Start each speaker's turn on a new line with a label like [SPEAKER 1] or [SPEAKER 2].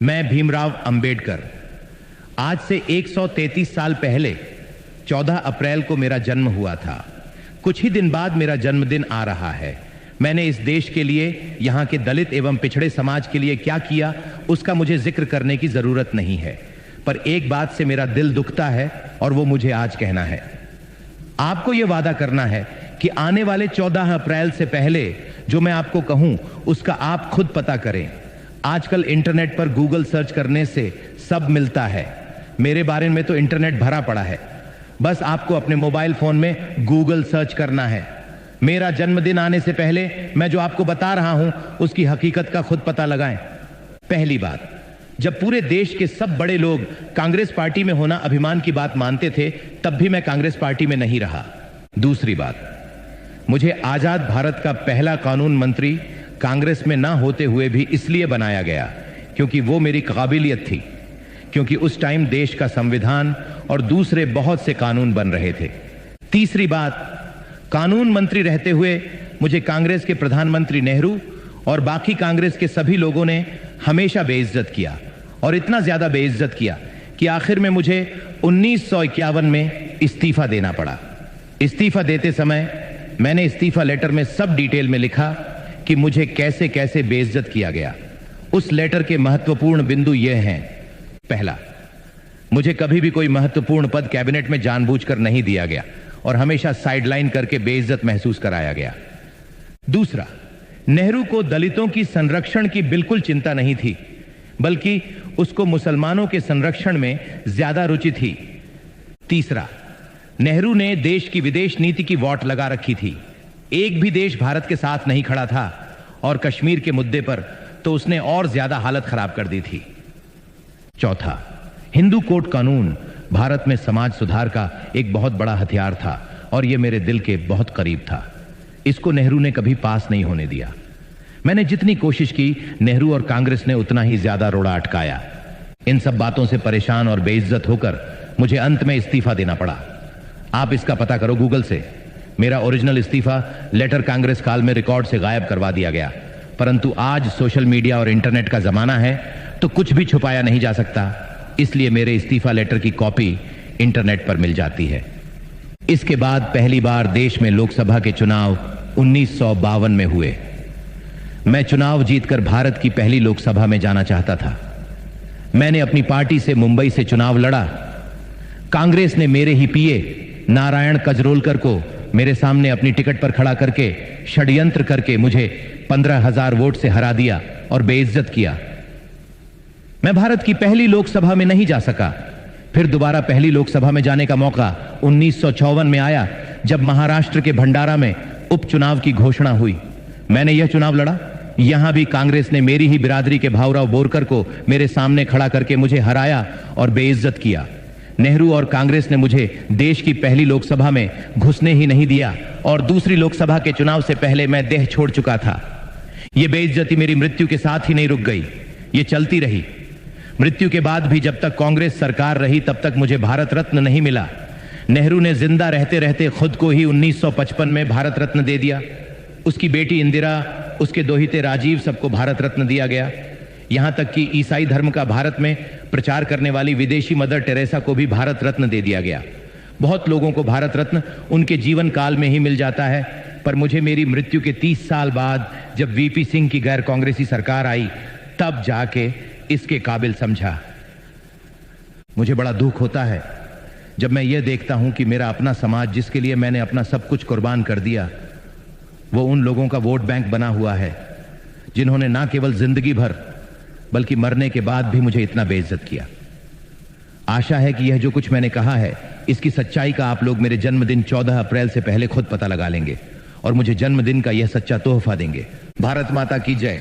[SPEAKER 1] मैं भीमराव अंबेडकर। आज से 133 साल पहले 14 अप्रैल को मेरा जन्म हुआ था। कुछ ही दिन बाद मेरा जन्मदिन आ रहा है। मैंने इस देश के लिए, यहाँ के दलित एवं पिछड़े समाज के लिए क्या किया, उसका मुझे जिक्र करने की जरूरत नहीं है, पर एक बात से मेरा दिल दुखता है और वो मुझे आज कहना है। आपको ये वादा करना है कि आने वाले 14 अप्रैल से पहले जो मैं आपको कहूं उसका आप खुद पता करें। आजकल इंटरनेट पर गूगल सर्च करने से सब मिलता है। मेरे बारे में तो इंटरनेट भरा पड़ा है, बस आपको अपने मोबाइल फोन में गूगल सर्च करना है। मेरा जन्मदिन आने से पहले मैं जो आपको बता रहा हूं उसकी हकीकत का खुद पता लगाएं। पहली बात, जब पूरे देश के सब बड़े लोग कांग्रेस पार्टी में होना अभिमान की बात मानते थे, तब भी मैं कांग्रेस पार्टी में नहीं रहा। दूसरी बात, मुझे आजाद भारत का पहला कानून मंत्री कांग्रेस में ना होते हुए भी इसलिए बनाया गया क्योंकि वो मेरी काबिलियत थी, क्योंकि उस टाइम देश का संविधान और दूसरे बहुत से कानून बन रहे थे। तीसरी बात, कानून मंत्री रहते हुए मुझे कांग्रेस के प्रधानमंत्री नेहरू और बाकी कांग्रेस के सभी लोगों ने हमेशा बेइज्जत किया, और इतना ज्यादा बेइज्जत किया कि आखिर में मुझे 1951 में इस्तीफा देना पड़ा। इस्तीफा देते समय मैंने इस्तीफा लेटर में सब डिटेल में लिखा कि मुझे कैसे कैसे बेइज्जत किया गया। उस लेटर के महत्वपूर्ण बिंदु ये हैं। पहला, मुझे कभी भी कोई महत्वपूर्ण पद कैबिनेट में जानबूझकर नहीं दिया गया और हमेशा साइडलाइन करके बेइज्जत महसूस कराया गया। दूसरा, नेहरू को दलितों की संरक्षण की बिल्कुल चिंता नहीं थी, बल्कि उसको मुसलमानों के संरक्षण में ज्यादा रुचि थी। तीसरा, नेहरू ने देश की विदेश नीति की वॉट लगा रखी थी। एक भी देश भारत के साथ नहीं खड़ा था, और कश्मीर के मुद्दे पर तो उसने और ज्यादा हालत खराब कर दी थी। चौथा, हिंदू कोड कानून भारत में समाज सुधार का एक बहुत बड़ा हथियार था और यह मेरे दिल के बहुत करीब था। इसको नेहरू ने कभी पास नहीं होने दिया। मैंने जितनी कोशिश की, नेहरू और कांग्रेस ने उतना ही ज्यादा रोड़ा अटकाया। इन सब बातों से परेशान और बेइज्जत होकर मुझे अंत में इस्तीफा देना पड़ा। आप इसका पता करो गूगल से। मेरा ओरिजिनल इस्तीफा लेटर कांग्रेस काल में रिकॉर्ड से गायब करवा दिया गया, परंतु आज सोशल मीडिया और इंटरनेट का जमाना है तो कुछ भी छुपाया नहीं जा सकता, इसलिए मेरे इस्तीफा लेटर की कॉपी इंटरनेट पर मिल जाती है। इसके बाद पहली बार देश में लोकसभा के चुनाव 1952 में हुए। मैं चुनाव जीतकर भारत की पहली लोकसभा में जाना चाहता था। मैंने अपनी पार्टी से मुंबई से चुनाव लड़ा। कांग्रेस ने मेरे ही पीए नारायण कजरोलकर को मेरे सामने अपनी टिकट पर खड़ा करके षड्यंत्र करके मुझे 15,000 वोट से हरा दिया और बेइज्जत किया। मैं भारत की पहली लोकसभा में नहीं जा सका। फिर दोबारा पहली लोकसभा में जाने का मौका 1954 में आया, जब महाराष्ट्र के भंडारा में उपचुनाव की घोषणा हुई। मैंने यह चुनाव लड़ा। यहां भी कांग्रेस ने मेरी ही बिरादरी के भाऊराव बोरकर को मेरे सामने खड़ा करके मुझे हराया और बेइज्जत किया। नेहरू और कांग्रेस ने मुझे देश की पहली लोकसभा में घुसने ही नहीं दिया, और दूसरी लोकसभा के चुनाव से पहले मैं देह छोड़ चुका था। यह बेइज्जती मेरी मृत्यु के साथ ही नहीं रुक गई, ये चलती रही। मृत्यु के बाद भी जब तक कांग्रेस सरकार रही, तब तक मुझे भारत रत्न नहीं मिला। नेहरू ने जिंदा रहते रहते खुद को ही 1955 में भारत रत्न दे दिया। उसकी बेटी इंदिरा, उसके दोहिते राजीव, सबको भारत रत्न दिया गया। यहां तक कि ईसाई धर्म का भारत में प्रचार करने वाली विदेशी मदर टेरेसा को भी भारत रत्न दे दिया गया। बहुत लोगों को भारत रत्न उनके जीवन काल में ही मिल जाता है, पर मुझे मेरी मृत्यु के 30 साल बाद जब वीपी सिंह की गैर कांग्रेसी सरकार आई, तब जाके इसके काबिल समझा। मुझे बड़ा दुख होता है जब मैं ये देखता हूं कि मेरा अपना समाज, जिसके लिए मैंने अपना सब कुछ कुर्बान कर दिया, वो उन लोगों का वोट बैंक बना हुआ है जिन्होंने ना केवल जिंदगी भर बल्कि मरने के बाद भी मुझे इतना बेइज्जत किया। आशा है कि यह जो कुछ मैंने कहा है, इसकी सच्चाई का आप लोग मेरे जन्मदिन 14 अप्रैल से पहले खुद पता लगा लेंगे और मुझे जन्मदिन का यह सच्चा तोहफा देंगे। भारत माता की जय।